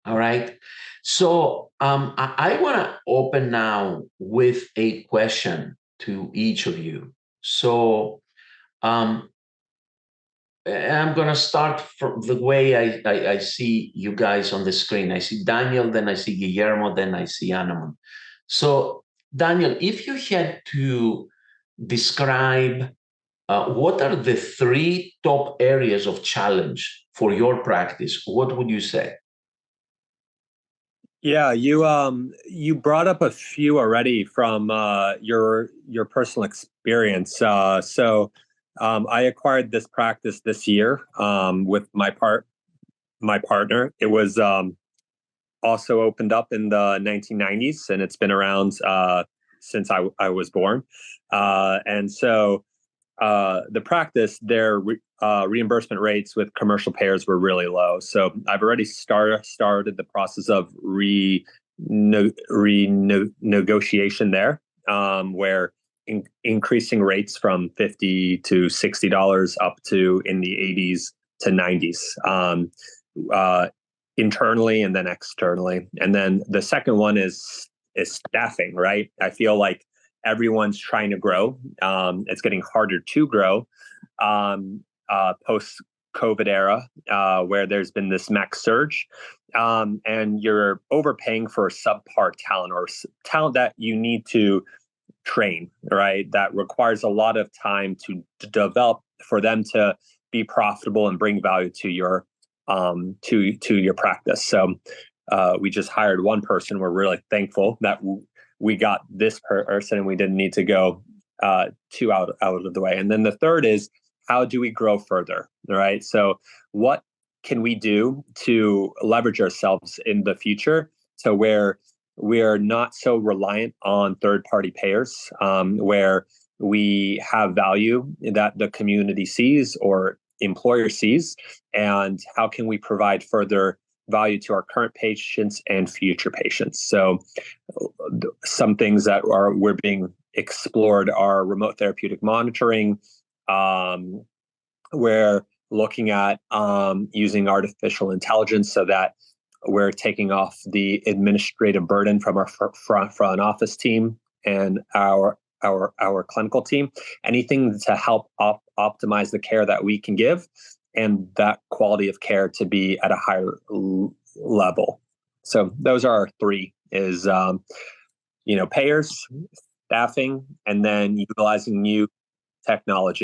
All right. So I want to open now with a question to each of you. So um, I'm going to start from the way I see you guys on the screen. I see Daniel, then I see Guillermo, then I see Anamon. So, Daniel, if you had to describe what are the three top areas of challenge for your practice, what would you say? Yeah, you brought up a few already from your personal experience. I acquired this practice this year with my partner. It was also opened up in the 1990s, and it's been around since I was born. The practice, their reimbursement rates with commercial payers were really low. So I've already started the process of renegotiation there, where increasing rates from $50 to $60 up to in the 80s to 90s. Internally and then externally. And then the second one is staffing, right? I feel like everyone's trying to grow. It's getting harder to grow post COVID era, where there's been this max surge, and you're overpaying for subpar talent or talent that you need to train, right? That requires a lot of time to develop for them to be profitable and bring value to your your practice. So we just hired one person. We're really thankful that we got this person and we didn't need to go two out of the way. And then the third is, how do we grow further? Right. So what can we do to leverage ourselves in the future to where we are not so reliant on third-party payers, where we have value that the community sees or employer sees, and how can we provide further value to our current patients and future patients? So some things that we're being explored are remote therapeutic monitoring. We're looking at using artificial intelligence so that we're taking off the administrative burden from our front office team and our clinical team. Anything to help optimize the care that we can give and that quality of care to be at a higher level. So those are our three: is payers, staffing, and then utilizing new technology.